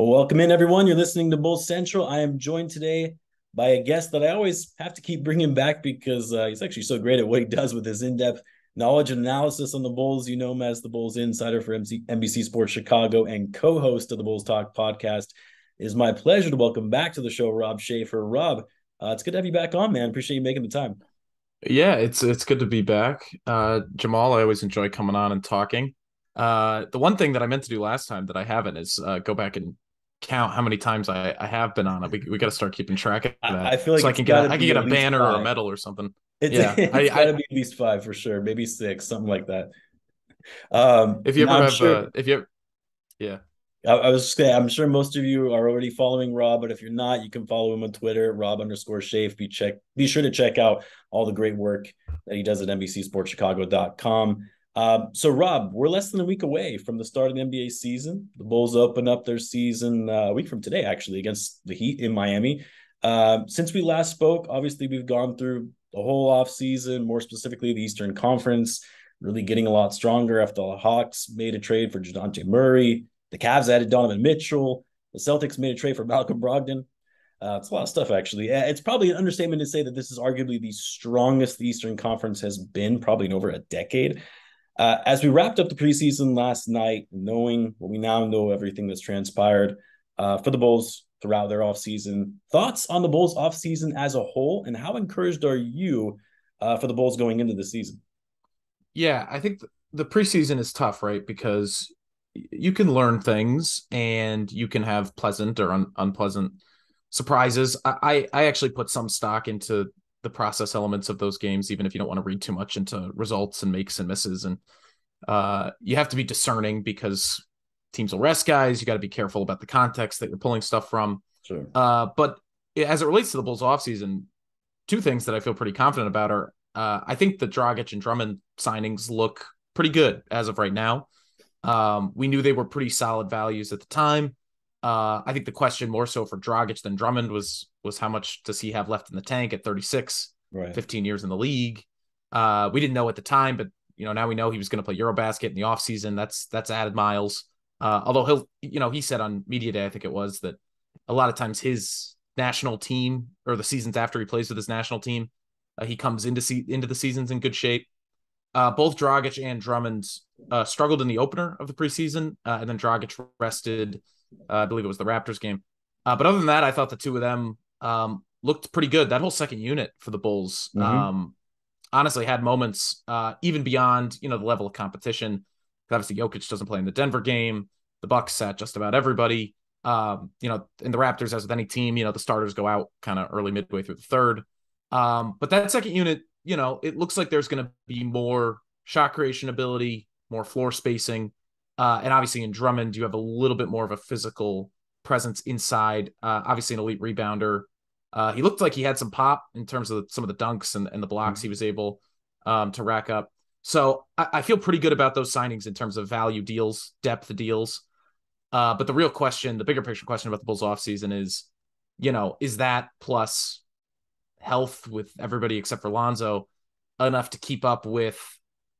Well, welcome in, everyone. You're listening to Bulls Central. I am joined today by a guest that I always have to keep bringing back because he's actually so great at what he does with his in-depth knowledge and analysis on the Bulls. You know him as the Bulls insider for NBC Sports Chicago and co-host of the Bulls Talk podcast. It is my pleasure to welcome back to the show Rob Schafer. Rob, it's good to have you back on, man. Appreciate you making the time. Yeah, it's good to be back. Jamal, I always enjoy coming on and talking. The one thing that I meant to do last time that I haven't is go back and count how many times I have been on it. We got to start keeping track of I that feel like so it's got I to can be get at a least banner or a five. medal or something. It's Yeah, it's got to be at least five for sure, maybe six, something like that. if you Now ever I'm have sure if you ever, yeah. I was just saying, I'm sure most of you are already following Rob, but if you're not, you can follow him on Twitter, Rob_Shafe. Be sure to check out all the great work that he does at NBCSportsChicago.com. So Rob, we're less than a week away from the start of the NBA season. The Bulls open up their season a week from today, actually, against the Heat in Miami. Since we last spoke, obviously we've gone through the whole off season, more specifically the Eastern Conference, really getting a lot stronger after the Hawks made a trade for Dejounte Murray. The Cavs added Donovan Mitchell. The Celtics made a trade for Malcolm Brogdon. It's a lot of stuff, actually. It's probably an understatement to say that this is arguably the strongest the Eastern Conference has been, probably in over a decade. As we wrapped up the preseason last night, knowing what we now know, everything that's transpired for the Bulls throughout their offseason, thoughts on the Bulls offseason as a whole, and how encouraged are you for the Bulls going into the season? Yeah, I think the preseason is tough, right? Because you can learn things and you can have pleasant or unpleasant surprises. I actually put some stock into the process elements of those games, even if you don't want to read too much into results and makes and misses. And you have to be discerning because teams will rest guys. You got to be careful about the context that you're pulling stuff from. Sure. But as it relates to the Bulls offseason, two things that I feel pretty confident about are I think the Dragic and Drummond signings look pretty good as of right now. We knew they were pretty solid values at the time. I think the question more so for Dragic than Drummond was how much does he have left in the tank at 36, Right. 15 years in the league. We didn't know at the time, but now we know he was going to play Eurobasket in the offseason. That's added miles. Although he said on media day, I think it was, that a lot of times his national team or the seasons after he plays with his national team, he comes into the seasons in good shape. Both Dragic and Drummond struggled in the opener of the preseason, and then Dragic rested. I believe it was the Raptors game. But other than that, I thought the two of them looked pretty good. That whole second unit for the Bulls Mm-hmm. honestly had moments even beyond the level of competition. Obviously, Jokic doesn't play in the Denver game. The Bucks sat just about everybody. In the Raptors, as with any team, the starters go out kind of early, midway through the third. But that second unit, it looks like there's going to be more shot creation ability, more floor spacing. And obviously in Drummond, you have a little bit more of a physical presence inside. Obviously an elite rebounder. He looked like he had some pop in terms of some of the dunks and the blocks he was able to rack up. So I feel pretty good about those signings in terms of value deals, depth deals. But the real question, the bigger picture question about the Bulls offseason is that plus health with everybody except for Lonzo enough to keep up with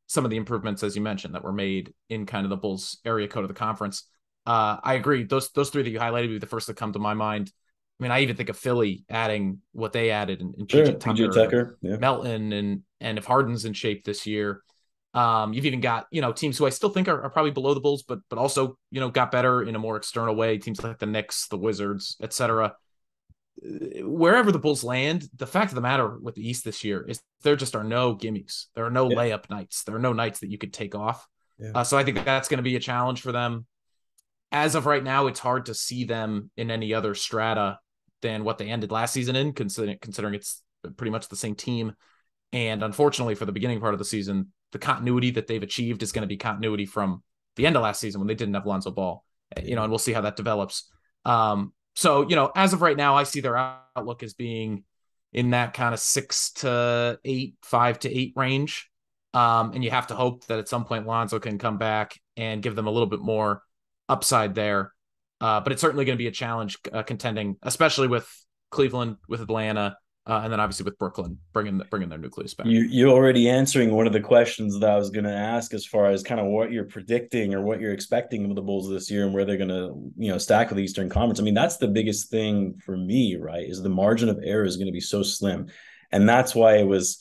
some of the improvements, as you mentioned, that were made in kind of the Bulls area code of the conference. I agree. Those three that you highlighted would be the first that come to my mind. I mean, I even think of Philly adding what they added in Sure. PJ PJ Tucker and Tucker. Yeah. Melton, and if Harden's in shape this year, you've even got teams who I still think are probably below the Bulls, but also got better in a more external way. Teams like the Knicks, the Wizards, etc. Wherever the Bulls land, the fact of the matter with the East this year is there just are no gimmies. There are no Yeah. layup nights. There are no nights that you could take off. Yeah. So I think that's going to be a challenge for them. As of right now, it's hard to see them in any other strata than what they ended last season in, considering it's pretty much the same team. And unfortunately, for the beginning part of the season, the continuity that they've achieved is going to be continuity from the end of last season when they didn't have Lonzo Ball. And we'll see how that develops. So, as of right now, I see their outlook as being in that kind of 6 to 8, 5 to 8 range. And you have to hope that at some point Lonzo can come back and give them a little bit more upside there. But it's certainly going to be a challenge contending, especially with Cleveland, with Atlanta, And then obviously with Brooklyn bringing their nucleus back. You're already answering one of the questions that I was going to ask, as far as kind of what you're predicting or what you're expecting of the Bulls this year and where they're going to, stack with the Eastern Conference. I mean, that's the biggest thing for me, right? Is the margin of error is going to be so slim. And that's why it was,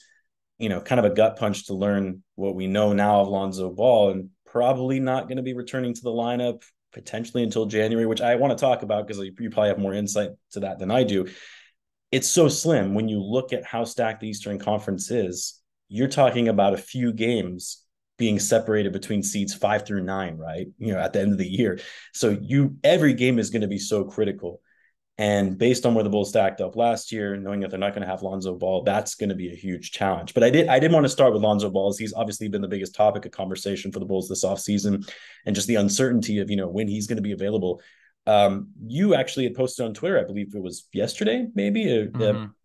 kind of a gut punch to learn what we know now of Lonzo Ball, and probably not going to be returning to the lineup potentially until January, which I want to talk about because you probably have more insight to that than I do. It's so slim when you look at how stacked the Eastern Conference is. You're talking about a few games being separated between seeds 5 through 9, right? At the end of the year. So every game is going to be so critical. And based on where the Bulls stacked up last year, knowing that they're not going to have Lonzo Ball, that's going to be a huge challenge. But I did want to start with Lonzo Ball, as he's obviously been the biggest topic of conversation for the Bulls this offseason, and just the uncertainty of, when he's going to be available. You actually had posted on Twitter, I believe it was yesterday, maybe.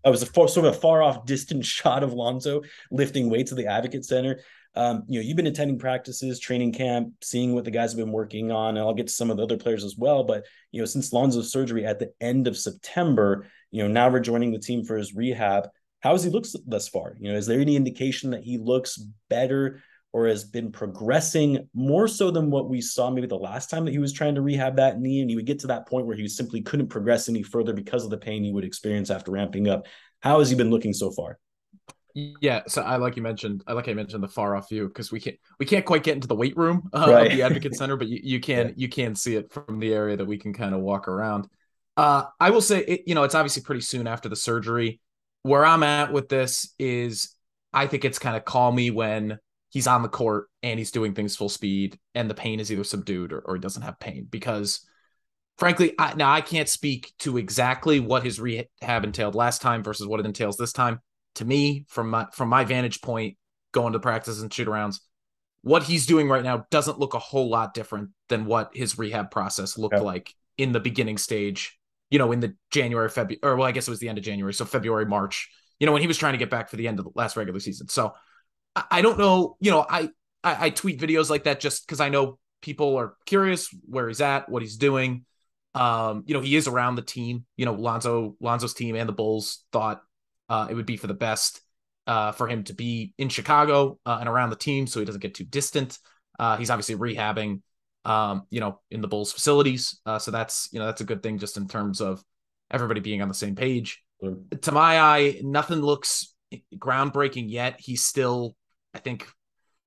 I was sort of a far off, distant shot of Lonzo lifting weights at the Advocate Center. You've been attending practices, training camp, seeing what the guys have been working on, and I'll get to some of the other players as well. But since Lonzo's surgery at the end of September, now rejoining the team for his rehab, how has he looked thus far? Is there any indication that he looks better or has been progressing more so than what we saw maybe the last time that he was trying to rehab that knee, and he would get to that point where he simply couldn't progress any further because of the pain he would experience after ramping up? How has he been looking so far? Yeah, so I like I mentioned the far off view, because we can't quite get into the weight room Right. of the Advocate Center, but you can you can see it from the area that we can kind of walk around. I will say it's obviously pretty soon after the surgery. Where I'm at with this is I think it's kind of calmy when he's on the court and he's doing things full speed and the pain is either subdued or he doesn't have pain, because frankly, I can't speak to exactly what his rehab entailed last time versus what it entails this time. To me, from my vantage point, going to practice and shoot arounds, what he's doing right now doesn't look a whole lot different than what his rehab process looked like in the beginning stage, in the January, February, or well, I guess it was the end of January. So February, March, when he was trying to get back for the end of the last regular season. So I don't know, I tweet videos like that just because I know people are curious where he's at, what he's doing. He is around the team, Lonzo's team and the Bulls thought it would be for the best for him to be in Chicago and around the team so he doesn't get too distant. He's obviously rehabbing, in the Bulls facilities. So that's a good thing just in terms of everybody being on the same page. To my eye, nothing looks groundbreaking yet. He's still, I think,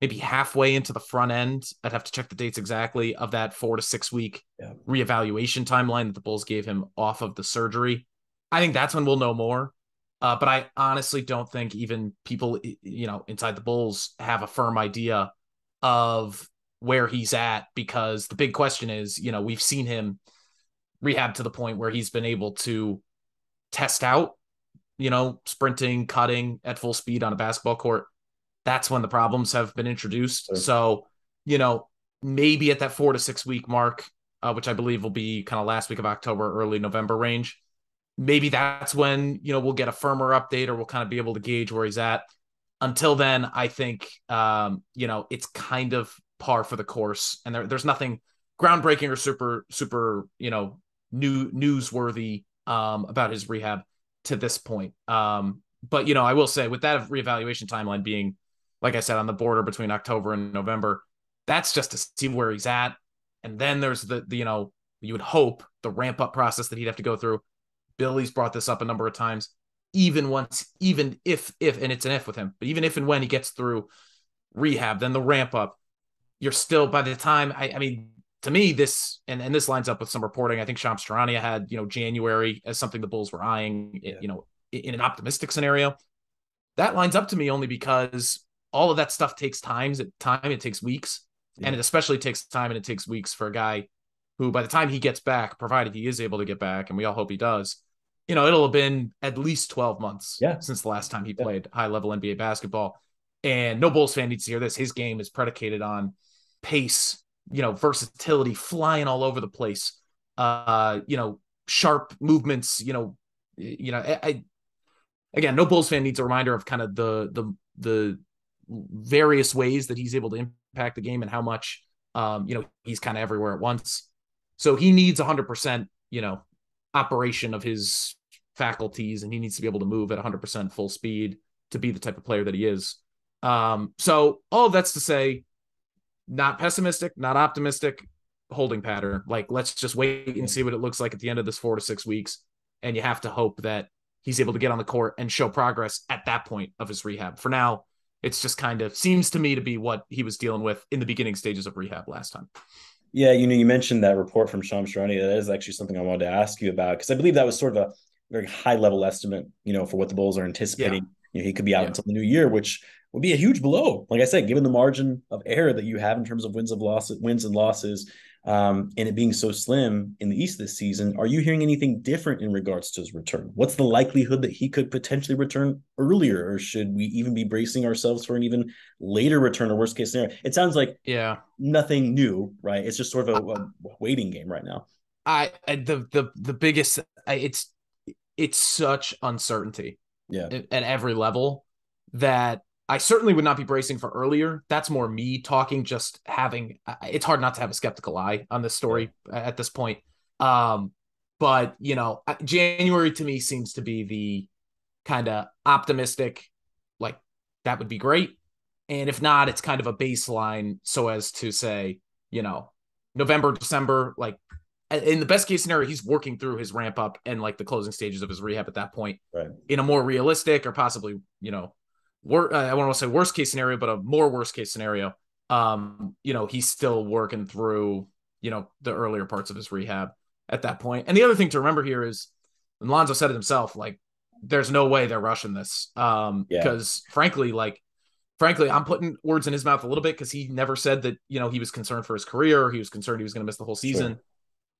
maybe halfway into the front end. I'd have to check the dates exactly of that 4 to 6 week reevaluation timeline that the Bulls gave him off of the surgery. I think that's when we'll know more. But I honestly don't think even people, inside the Bulls have a firm idea of where he's at, because the big question is, we've seen him rehab to the point where he's been able to test out, sprinting, cutting at full speed on a basketball court. That's when the problems have been introduced. Sure. So, maybe at that 4 to 6 week mark, which I believe will be kind of last week of October, early November range, maybe that's when, we'll get a firmer update or we'll kind of be able to gauge where he's at. Until then, I think, it's kind of par for the course, and there's nothing groundbreaking or super, newsworthy about his rehab to this point. But, I will say with that reevaluation timeline being, like I said, on the border between October and November, that's just to see where he's at. And then there's the you would hope the ramp up process that he'd have to go through. Billy's brought this up a number of times. Even if, and it's an if with him, but even if and when he gets through rehab, then the ramp up, you're still, by the time, I mean, to me, this, and this lines up with some reporting. I think Shams Charania had, January as something the Bulls were eyeing, in an optimistic scenario. That lines up to me only because all of that stuff takes time. It takes weeks, and it especially takes time and it takes weeks for a guy who, by the time he gets back, provided he is able to get back, and we all hope he does, it'll have been at least 12 months since the last time he played high-level NBA basketball. And no Bulls fan needs to hear this. His game is predicated on pace, versatility, flying all over the place, sharp movements, again, no Bulls fan needs a reminder of kind of the various ways that he's able to impact the game and how much, he's kind of everywhere at once. So he needs 100%, operation of his faculties, and he needs to be able to move at 100% full speed to be the type of player that he is. So all of that's to say, not pessimistic, not optimistic, holding pattern. Like, let's just wait and see what it looks like at the end of this 4 to 6 weeks. And you have to hope that he's able to get on the court and show progress at that point of his rehab. For now, it's just kind of seems to me to be what he was dealing with in the beginning stages of rehab last time. Yeah, you mentioned that report from Shams Charania. That is actually something I wanted to ask you about, because I believe that was sort of a very high level estimate, for what the Bulls are anticipating. Yeah. He could be out until the new year, which would be a huge blow. Like I said, given the margin of error that you have in terms of wins and losses, and it being so slim in the East this season, are you hearing anything different in regards to his return? What's the likelihood that he could potentially return earlier, or should we even be bracing ourselves for an even later return or worst case scenario? It sounds like nothing new, right? It's just sort of a waiting game right now. The biggest, it's such uncertainty at every level that I certainly would not be bracing for earlier. That's more me talking, just having, it's hard not to have a skeptical eye on this story at this point. But, January to me seems to be the kind of optimistic, like that would be great. And if not, it's kind of a baseline so as to say, November, December, like in the best case scenario, he's working through his ramp up and like the closing stages of his rehab at that point, in a more realistic or possibly, I want to say worst case scenario, but a more worst case scenario. He's still working through, the earlier parts of his rehab at that point. And the other thing to remember here is, and Lonzo said it himself, like, there's no way they're rushing this. Because frankly, I'm putting words in his mouth a little bit, because he never said that, he was concerned for his career, or he was concerned he was going to miss the whole season. Sure.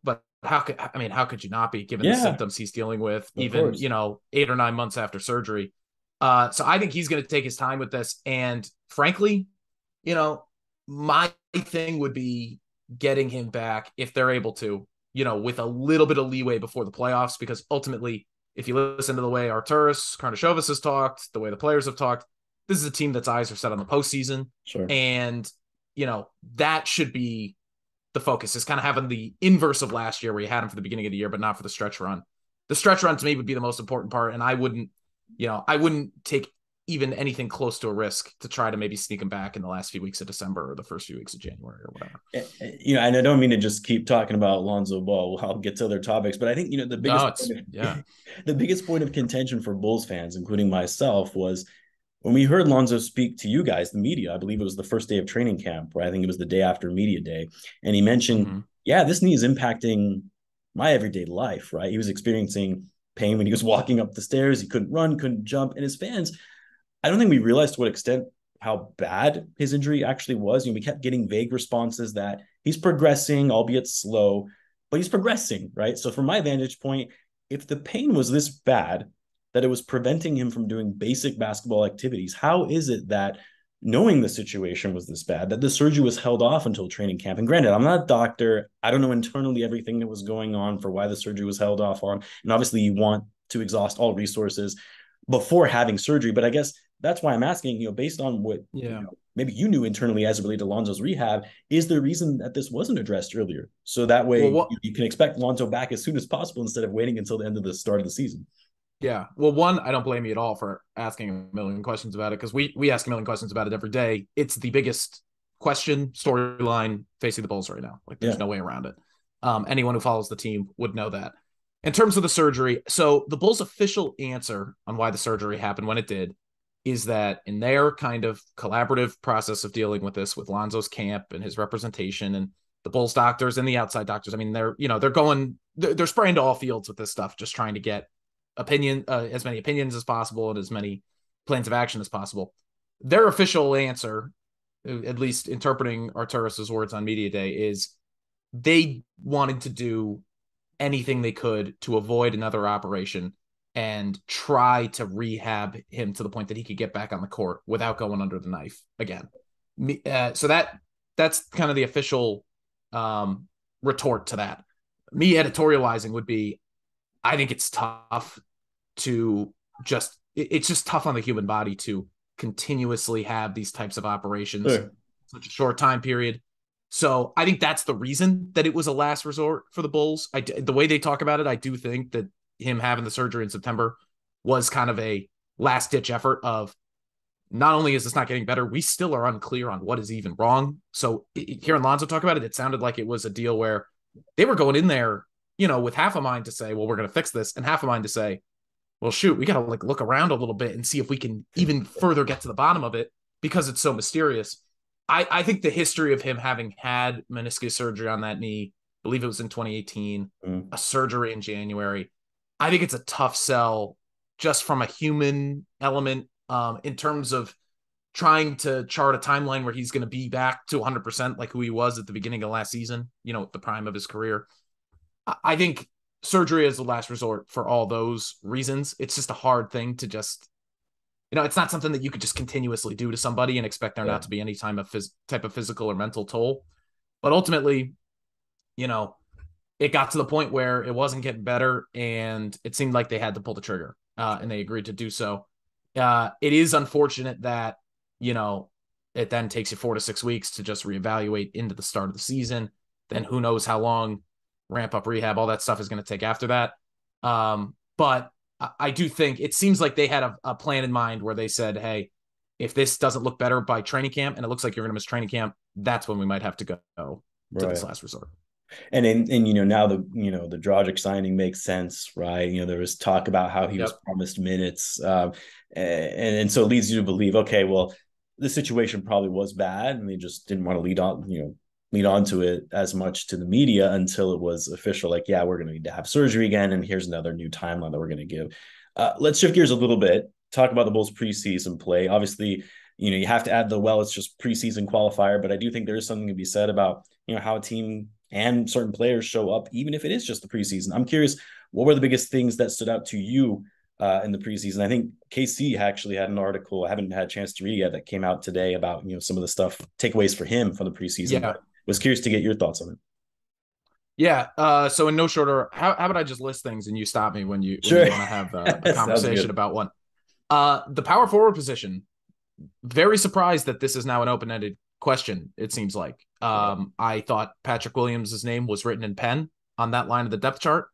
But how could you not be, given the symptoms he's dealing with, even, 8 or 9 months after surgery? So I think he's going to take his time with this. And frankly, my thing would be getting him back, if they're able to, with a little bit of leeway before the playoffs, because ultimately, if you listen to the way Arturas Karnisovas has talked, the way the players have talked, this is a team that's eyes are set on the postseason. Sure. And, that should be the focus, is kind of having the inverse of last year, where you had him for the beginning of the year, but not for the stretch run. The stretch run to me would be the most important part. And I wouldn't take even anything close to a risk to try to maybe sneak him back in the last few weeks of December or the first few weeks of January or whatever. And I don't mean to just keep talking about Lonzo Ball. I'll get to other topics, but I think, the biggest point of contention for Bulls fans, including myself, was when we heard Lonzo speak to you guys, the media. I believe it was the first day of training camp, or I think it was the day after media day. And he mentioned, this knee is impacting my everyday life, right? He was experiencing pain when he was walking up the stairs. He couldn't run, couldn't jump. And his fans, I don't think we realized to what extent how bad his injury actually was. We kept getting vague responses that he's progressing, albeit slow, but he's progressing, right? So from my vantage point, if the pain was this bad that it was preventing him from doing basic basketball activities, how is it that, knowing the situation was this bad, that the surgery was held off until training camp? And granted, I'm not a doctor. I don't know internally everything that was going on for why the surgery was held off on. And obviously you want to exhaust all resources before having surgery. But I guess that's why I'm asking, based on what maybe you knew internally as it related to Lonzo's rehab, is there a reason that this wasn't addressed earlier? So that way you can expect Lonzo back as soon as possible, instead of waiting until the end of the start of the season. Yeah. Well, one, I don't blame you at all for asking a million questions about it, because we ask a million questions about it every day. It's the biggest storyline facing the Bulls right now. Like, there's no way around it. Anyone who follows the team would know that. In terms of the surgery, so the Bulls' official answer on why the surgery happened when it did is that in their kind of collaborative process of dealing with this, with Lonzo's camp and his representation and the Bulls doctors and the outside doctors, I mean, they're spraying to all fields with this stuff, just trying to get as many opinions as possible and as many plans of action as possible. Their official answer, at least interpreting Arturas's words on media day, is they wanted to do anything they could to avoid another operation and try to rehab him to the point that he could get back on the court without going under the knife again. So that's kind of the official retort to that. Me editorializing would be, I think it's tough to it's just tough on the human body to continuously have these types of operations in such a short time period. So I think that's the reason that it was a last resort for the Bulls. The way they talk about it, I do think that him having the surgery in September was kind of a last ditch effort of not only is this not getting better, we still are unclear on what is even wrong. So hearing Lonzo talk about it, it sounded like it was a deal where they were going in there, with half a mind to say, well, we're going to fix this, and half a mind to say, well, shoot, we got to look around a little bit and see if we can even further get to the bottom of it because it's so mysterious. I think the history of him having had meniscus surgery on that knee, I believe it was in 2018, a surgery in January. I think it's a tough sell just from a human element in terms of trying to chart a timeline where he's going to be back to 100% like who he was at the beginning of last season, the prime of his career. I think surgery is the last resort for all those reasons. It's just a hard thing to just, it's not something that you could just continuously do to somebody and expect there not to be any type of physical or mental toll. But ultimately, it got to the point where it wasn't getting better and it seemed like they had to pull the trigger and they agreed to do so. It is unfortunate that, it then takes you 4 to 6 weeks to just reevaluate into the start of the season. Then who knows how long ramp up rehab, all that stuff is going to take after that. But I do think it seems like they had a plan in mind where they said, hey, if this doesn't look better by training camp and it looks like you're going to miss training camp, that's when we might have to go to this last resort. And now the the Dragic signing makes sense, right? There was talk about how he was promised minutes, and so it leads you to believe, okay, well, the situation probably was bad, and they just didn't want to lead on to it as much to the media until it was official. Like, yeah, we're going to need to have surgery again, and here's another new timeline that we're going to give. Let's shift gears a little bit. Talk about the Bulls preseason play. Obviously, you have to add it's just preseason qualifier, but I do think there is something to be said about how a team and certain players show up, even if it is just the preseason. I'm curious, what were the biggest things that stood out to you in the preseason? I think KC actually had an article, I haven't had a chance to read yet, that came out today about some of the stuff, takeaways for him from the preseason. Yeah. Was curious to get your thoughts on it. Yeah. So in no shorter, how about I just list things and you stop me when you want to have a conversation about one. The power forward position. Very surprised that this is now an open-ended question, it seems like. I thought Patrick Williams' name was written in pen on that line of the depth chart.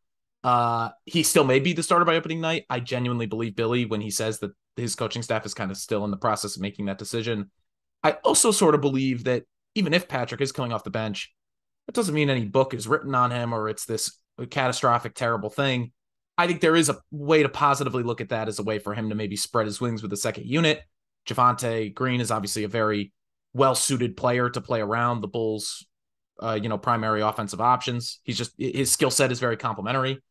He still may be the starter by opening night. I genuinely believe Billy when he says that his coaching staff is kind of still in the process of making that decision. I also sort of believe that even if Patrick is coming off the bench, that doesn't mean any book is written on him or it's this catastrophic, terrible thing. I think there is a way to positively look at that as a way for him to maybe spread his wings with the second unit. Javonte Green is obviously a very well-suited player to play around the Bulls, primary offensive options. His skill set is very complementary.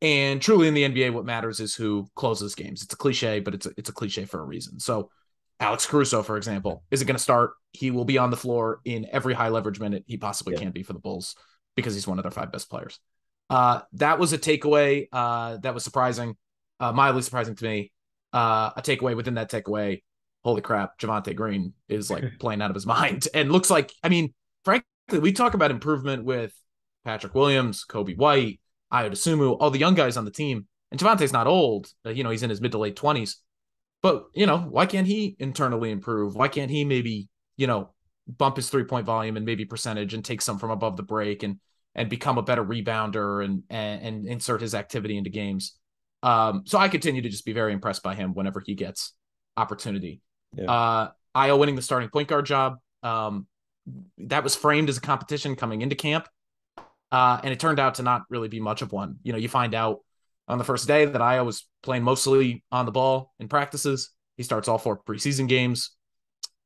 And truly in the NBA, what matters is who closes games. It's a cliche, but it's a cliche for a reason. So Alex Caruso, for example, isn't going to start. He will be on the floor in every high leverage minute he possibly can be for the Bulls because he's one of their 5 best players. That was a takeaway that was surprising, mildly surprising to me. A takeaway within that takeaway, holy crap, Javonte Green is playing out of his mind and looks like, frankly, we talk about improvement with Patrick Williams, Coby White, Dosunmu, all the young guys on the team. And Javonte's not old. He's in his mid to late 20s. But, why can't he internally improve? Why can't he maybe, bump his 3-point volume and maybe percentage and take some from above the break and become a better rebounder and insert his activity into games? So I continue to just be very impressed by him whenever he gets opportunity. Yeah. Io winning the starting point guard job. That was framed as a competition coming into camp. And it turned out to not really be much of one. You find out on the first day that Io was playing mostly on the ball in practices. He starts all 4 preseason games.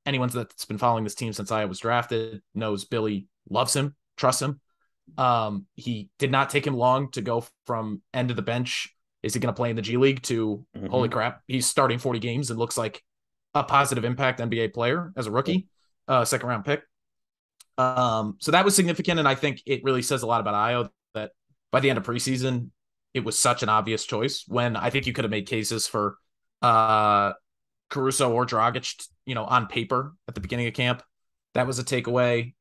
Anyone that's been following this team since Io was drafted knows Billy loves him, trusts him. He did not take him long to go from end of the bench. Is he going to play in the G League to holy crap, he's starting 40 games and looks like a positive impact NBA player as a rookie, second round pick. So that was significant. And I think it really says a lot about Io that by the end of preseason, it was such an obvious choice when I think you could have made cases for Caruso or Dragic, on paper at the beginning of camp. That was a takeaway.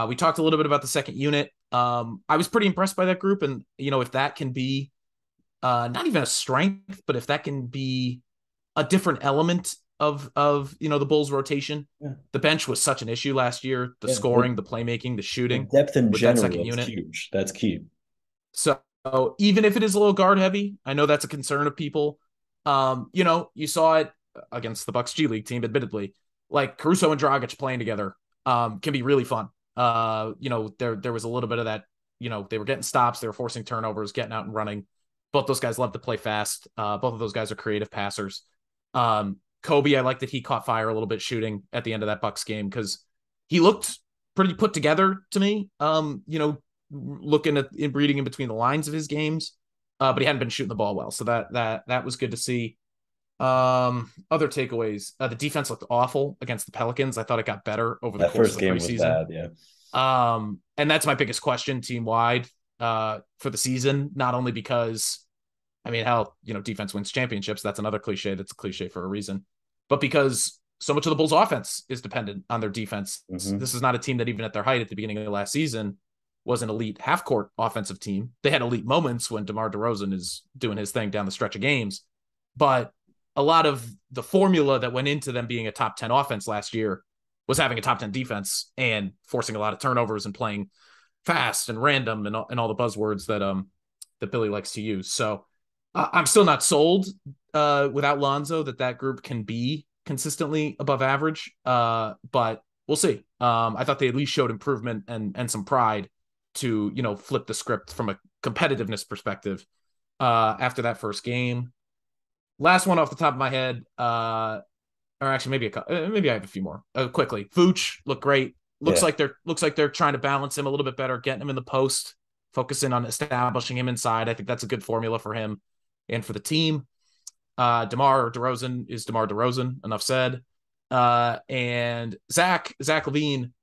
We talked a little bit about the second unit. I was pretty impressed by that group. And, if that can be not even a strength, but if that can be a different element of the Bulls rotation. Yeah. The bench was such an issue last year. The scoring, the playmaking, the shooting. The depth in general is huge. That's key. So even if it is a little guard heavy, I know that's a concern of people. You saw it against the Bucks G League team, admittedly. Like Caruso and Dragic playing together can be really fun. There was a little bit of that. They were getting stops, they were forcing turnovers, getting out and running. Both those guys love to play fast. Both of those guys are creative passers. Coby, I like that he caught fire a little bit shooting at the end of that Bucks game because he looked pretty put together to me. Looking at reading in between the lines of his games, but he hadn't been shooting the ball well, so that was good to see. Other takeaways: the defense looked awful against the Pelicans. I thought it got better over the That course first of the game was preseason. bad, yeah. And that's my biggest question team wide for the season. Not only because, I mean, hell, defense wins championships. That's another cliche. That's a cliche for a reason, but because so much of the Bulls' offense is dependent on their defense. Mm-hmm. This is not a team that even at their height at the beginning of the last season was an elite half-court offensive team. They had elite moments when DeMar DeRozan is doing his thing down the stretch of games, but a lot of the formula that went into them being a top 10 offense last year was having a top 10 defense and forcing a lot of turnovers and playing fast and random and all the buzzwords that Billy likes to use. So I'm still not sold without Lonzo that group can be consistently above average, but we'll see. I thought they at least showed improvement and some pride to flip the script from a competitiveness perspective after that first game. Last one off the top of my head, or actually maybe I have a few more quickly. Vooch looked great. Looks like they're trying to balance him a little bit better, getting him in the post, focusing on establishing him inside. I think that's a good formula for him and for the team. DeMar DeRozan is DeMar DeRozan. Enough said. And Zach Lavine,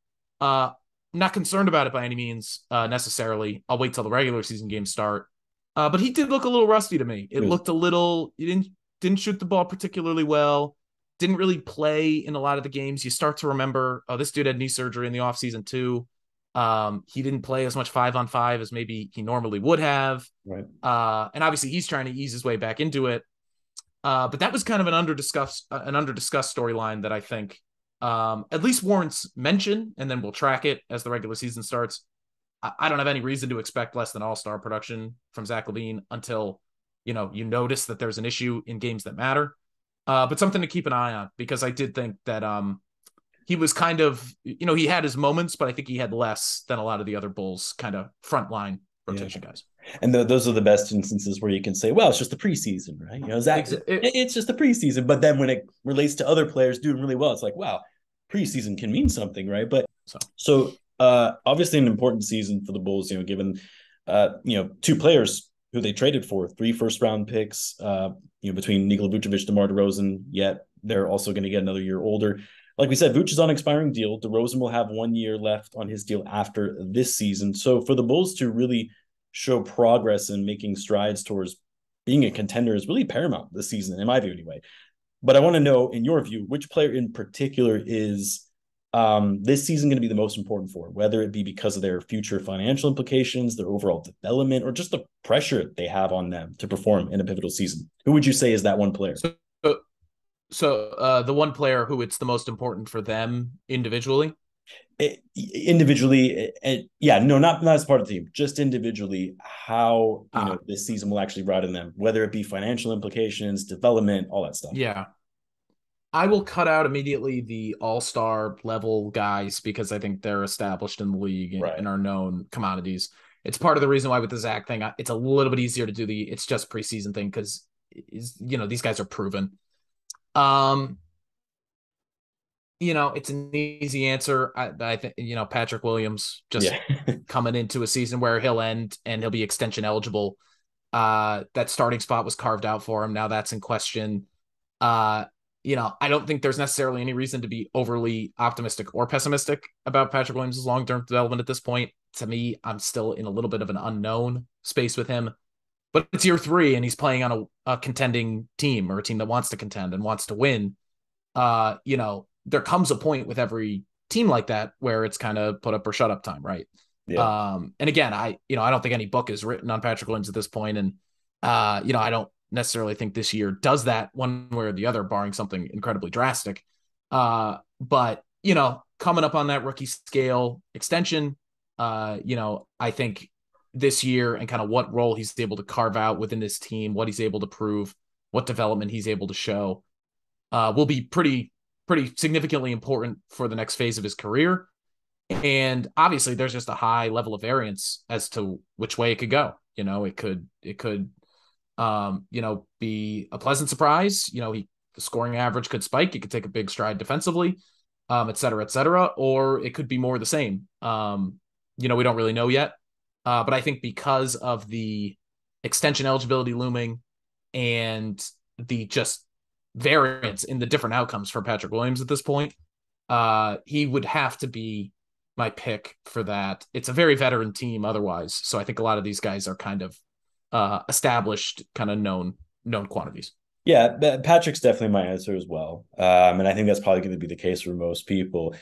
not concerned about it by any means necessarily. I'll wait till the regular season games start. But he did look a little rusty to me. It looked a little. He didn't shoot the ball particularly well. Didn't really play in a lot of the games. You start to remember, oh, this dude had knee surgery in the offseason too. He didn't play as much 5-on-5 as maybe he normally would have. Right. And obviously he's trying to ease his way back into it. But that was kind of an under-discussed storyline that I think at least warrants mention, and then we'll track it as the regular season starts. I don't have any reason to expect less than all-star production from Zach Lavine until, you notice that there's an issue in games that matter. But something to keep an eye on, because I did think that he was kind of, he had his moments, but I think he had less than a lot of the other Bulls kind of frontline rotation guys. And those are the best instances where you can say, well, it's just the preseason, right? Zach, it's just the preseason. But then when it relates to other players doing really well, it's like, wow, preseason can mean something, right? But so obviously an important season for the Bulls, given, two players who they traded for, 3 first-round picks, between Nikola Vucevic, DeMar DeRozan, yet they're also going to get another year older. Like we said, Vuce is on an expiring deal. DeRozan will have 1 year left on his deal after this season. So for the Bulls to really show progress and making strides towards being a contender is really paramount this season, in my view anyway. But I want to know, in your view, which player in particular is this season going to be the most important for, whether it be because of their future financial implications, their overall development, or just the pressure they have on them to perform in a pivotal season? Who would you say is that one player? So the one player who it's the most important for them individually? Not as part of the team, just individually, how this season will actually ride in them, whether it be financial implications, development, all that stuff. Yeah. I will cut out immediately the all-star level guys because I think they're established in the league and are known commodities. It's part of the reason why with the Zach thing, it's a little bit easier to do it's just preseason thing because, these guys are proven. It's an easy answer. I think, Patrick Williams just coming into a season where he'll end and he'll be extension eligible. That starting spot was carved out for him. Now that's in question. I don't think there's necessarily any reason to be overly optimistic or pessimistic about Patrick Williams' long-term development at this point. To me, I'm still in a little bit of an unknown space with him. But it's year 3, and he's playing on a contending team or a team that wants to contend and wants to win. There comes a point with every team like that where it's kind of put up or shut up time, right? Yeah. And again, I don't think any book is written on Patrick Williams at this point, and I don't necessarily think this year does that one way or the other, barring something incredibly drastic. But coming up on that rookie scale extension, I think this year and kind of what role he's able to carve out within this team, what he's able to prove, what development he's able to show, will be pretty significantly important for the next phase of his career. And obviously, there's just a high level of variance as to which way it could go. It could be a pleasant surprise. The scoring average could spike. It could take a big stride defensively, et cetera, or it could be more of the same. We don't really know yet. But I think because of the extension eligibility looming and the just variance in the different outcomes for Patrick Williams at this point, he would have to be my pick for that. It's a very veteran team otherwise. So I think a lot of these guys are kind of established, kind of known quantities. Yeah, Patrick's definitely my answer as well. And I think that's probably going to be the case for most people.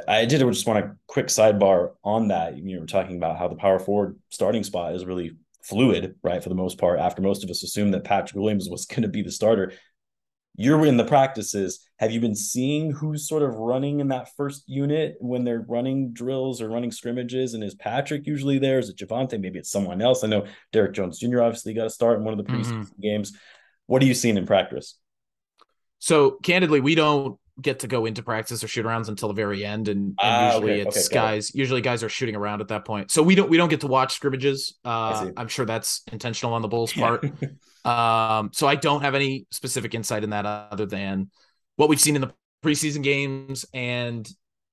I did just want a quick sidebar on that. We're talking about how the power forward starting spot is really fluid, right? For the most part, after most of us assumed that Patrick Williams was going to be the starter. You're in the practices. Have you been seeing who's sort of running in that first unit when they're running drills or running scrimmages? And is Patrick usually there? Is it Javonte? Maybe it's someone else. I know Derrick Jones Jr. obviously got to start in one of the preseason games. What are you seeing in practice? So candidly, we don't get to go into practice or shoot arounds until the very end, and usually it's guys. Usually guys are shooting around at that point, so we don't get to watch scrimmages. I'm sure that's intentional on the Bulls' part. So I don't have any specific insight in that other than what we've seen in the preseason games, and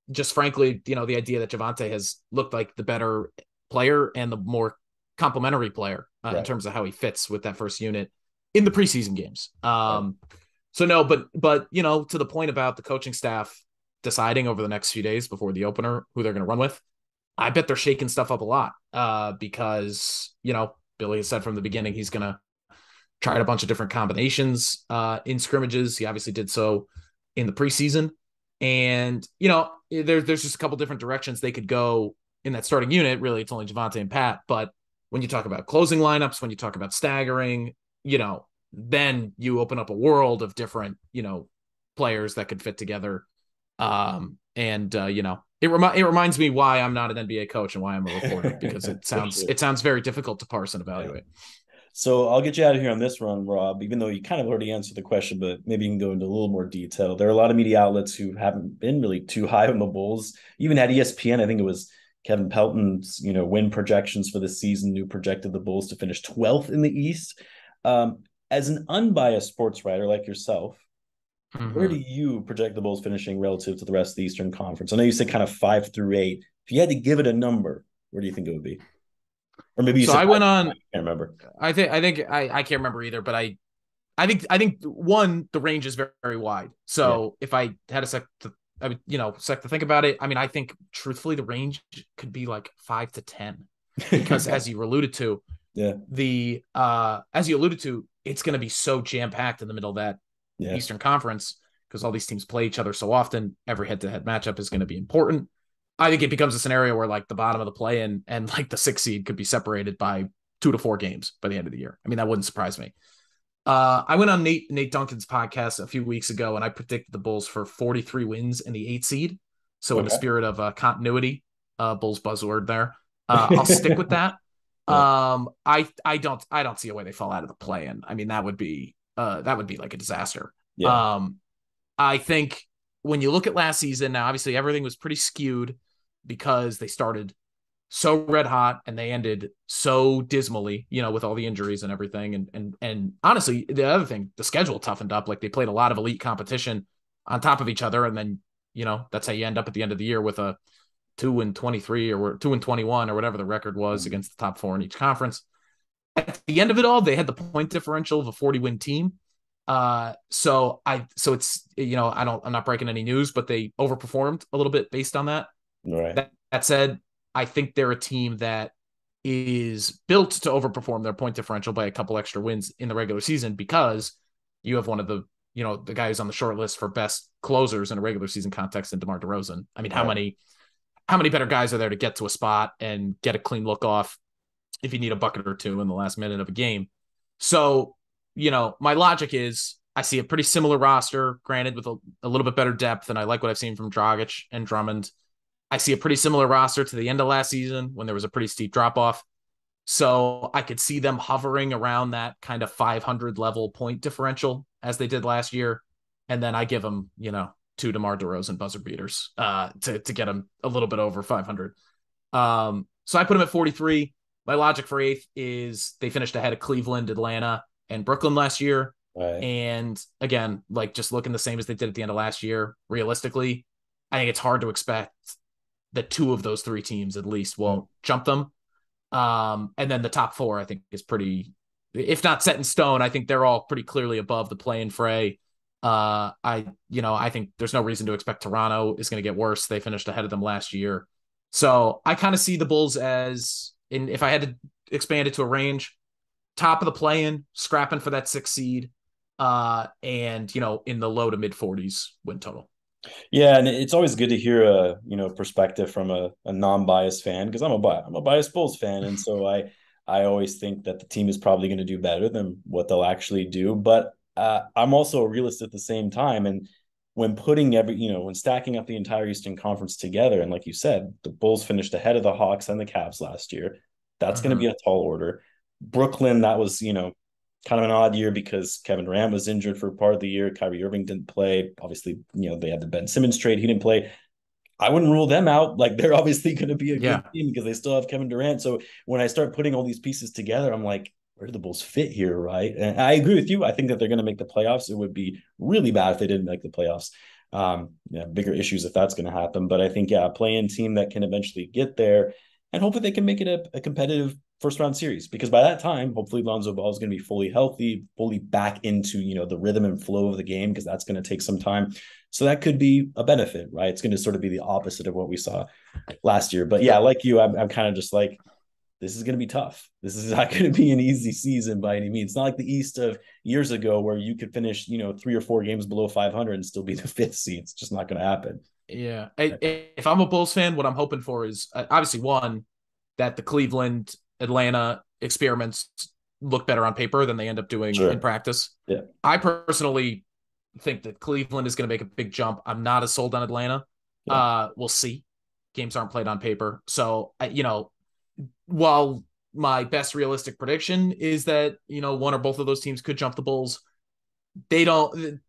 just frankly, the idea that Javonte has looked like the better player and the more complementary player in terms of how he fits with that first unit in the preseason games. So no, but to the point about the coaching staff deciding over the next few days before the opener who they're going to run with, I bet they're shaking stuff up a lot because Billy has said from the beginning he's going to try a bunch of different combinations in scrimmages. He obviously did so in the preseason, and there's just a couple different directions they could go in that starting unit. Really, it's only Javonte and Pat, but when you talk about closing lineups, when you talk about staggering, then you open up a world of different, players that could fit together. It reminds me why I'm not an NBA coach and why I'm a reporter, because it sounds very difficult to parse and evaluate. So I'll get you out of here on this one, Rob, even though you kind of already answered the question, but maybe you can go into a little more detail. There are a lot of media outlets who haven't been really too high on the Bulls. Even at ESPN, I think it was Kevin Pelton's, win projections for the season, who projected the Bulls to finish 12th in the East. As an unbiased sports writer like yourself, where do you project the Bulls finishing relative to the rest of the Eastern Conference? I know you said kind of 5 through 8. If you had to give it a number, where do you think it would be? Or maybe you said I went on. I can't remember. I can't remember either, but I think one, the range is very, very wide. So if I had a sec to think about it, I think truthfully the range could be like 5 to 10, because as you alluded to, it's going to be so jam packed in the middle of that Eastern Conference, because all these teams play each other so often. Every head-to-head matchup is going to be important. I think it becomes a scenario where like the bottom of the play and like the 6th seed could be separated by 2 to 4 games by the end of the year. That wouldn't surprise me. I went on Nate Duncan's podcast a few weeks ago, and I predicted the Bulls for 43 wins in the 8th seed. So in the spirit of continuity, Bulls buzzword there, I'll stick with that. I don't see a way they fall out of the play-in. That would be like a disaster. I think when you look at last season, now obviously everything was pretty skewed because they started so red hot and they ended so dismally, with all the injuries and everything. And honestly, the other thing, the schedule toughened up. Like they played a lot of elite competition on top of each other, and then that's how you end up at the end of the year with a 2-23 or 2-21 or whatever the record was against the top 4 in each conference. At the end of it all, they had the point differential of a 40-win team. So it's, I'm not breaking any news, but they overperformed a little bit based on that. Right. That said, I think they're a team that is built to overperform their point differential by a couple extra wins in the regular season, because you have one of the, the guy who's on the short list for best closers in a regular season context in DeMar DeRozan. How many better guys are there to get to a spot and get a clean look off if you need a bucket or two in the last minute of a game? So, my logic is I see a pretty similar roster, granted with a little bit better depth, and I like what I've seen from Dragic and Drummond. I see a pretty similar roster to the end of last season when there was a pretty steep drop-off. So I could see them hovering around that kind of 500 level point differential as they did last year. And then I give them, two DeMar DeRozan buzzer beaters to get them a little bit over 500. So I put them at 43. My logic for eighth is they finished ahead of Cleveland, Atlanta, and Brooklyn last year. Right. And again, like just looking the same as they did at the end of last year, realistically, I think it's hard to expect that two of those three teams at least will jump them. And then the top four, I think, is pretty, if not set in stone, I think they're all pretty clearly above the play-in fray. I think there's no reason to expect Toronto is going to get worse. They finished ahead of them last year. So I kind of see the Bulls as, if I had to expand it to a range, top of the play-in, scrapping for that 6th seed, and in the low to mid 40s win total. Yeah, and it's always good to hear a perspective from a non-biased fan, because I'm a biased Bulls fan, and so I always think that the team is probably going to do better than what they'll actually do. But I'm also a realist at the same time, and when putting when stacking up the entire Eastern Conference together, and like you said, the Bulls finished ahead of the Hawks and the Cavs last year. That's going to be a tall order. Brooklyn, that was kind of an odd year because Kevin Durant was injured for part of the year. Kyrie Irving didn't play. Obviously, they had the Ben Simmons trade. He didn't play. I wouldn't rule them out. Like, they're obviously going to be a good team because they still have Kevin Durant. So when I start putting all these pieces together, I'm like, where do the Bulls fit here, right? And I agree with you. I think that they're going to make the playoffs. It would be really bad if they didn't make the playoffs. Bigger issues if that's going to happen. But I think, a play-in team that can eventually get there, and hopefully they can make it a competitive first round series, because by that time, hopefully Lonzo Ball is going to be fully healthy, fully back into, the rhythm and flow of the game, because that's going to take some time. So that could be a benefit, right? It's going to sort of be the opposite of what we saw last year. But yeah, like you, I'm kind of just like, this is going to be tough. This is not going to be an easy season by any means. It's not like the East of years ago where you could finish, 3 or 4 games below 500 and still be the 5th seed. It's just not going to happen. Yeah. If I'm a Bulls fan, what I'm hoping for is obviously one, that the Cleveland, Atlanta experiments look better on paper than they end up doing in practice. Yeah. I personally think that Cleveland is going to make a big jump. I'm not as sold on Atlanta. Yeah. We'll see. Games aren't played on paper. So, while my best realistic prediction is that, one or both of those teams could jump the Bulls, the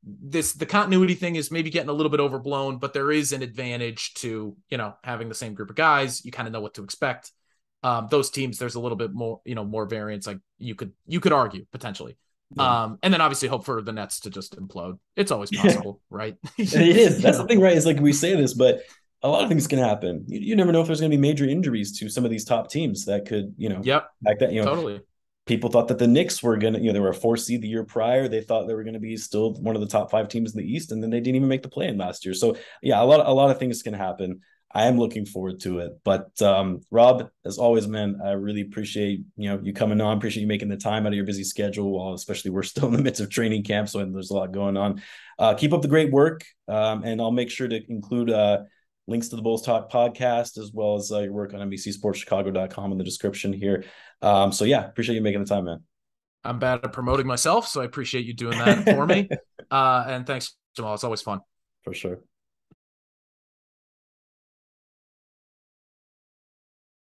continuity thing is maybe getting a little bit overblown, but there is an advantage to, having the same group of guys. You kind of know what to expect. Those teams, there's a little bit more, more variance. Like you could argue potentially. Yeah. And then obviously hope for the Nets to just implode. It's always possible, right? It is. That's the thing, right? It's like we say this, but a lot of things can happen. You never know if there's going to be major injuries to some of these top teams that could, back that, totally. People thought that the Knicks were going to, they were a 4 seed the year prior. They thought they were going to be still one of the top 5 teams in the East, and then they didn't even make the play-in last year. So yeah, a lot of things can happen. I am looking forward to it. But Rob, as always, man, I really appreciate you coming on. Appreciate you making the time out of your busy schedule, while especially we're still in the midst of training camp, so there's a lot going on. Keep up the great work, and I'll make sure to include links to the Bulls Talk podcast, as well as your work on NBCSportsChicago.com in the description here. So yeah, appreciate you making the time, man. I'm bad at promoting myself, so I appreciate you doing that for me. And thanks, Jamal. It's always fun. For sure.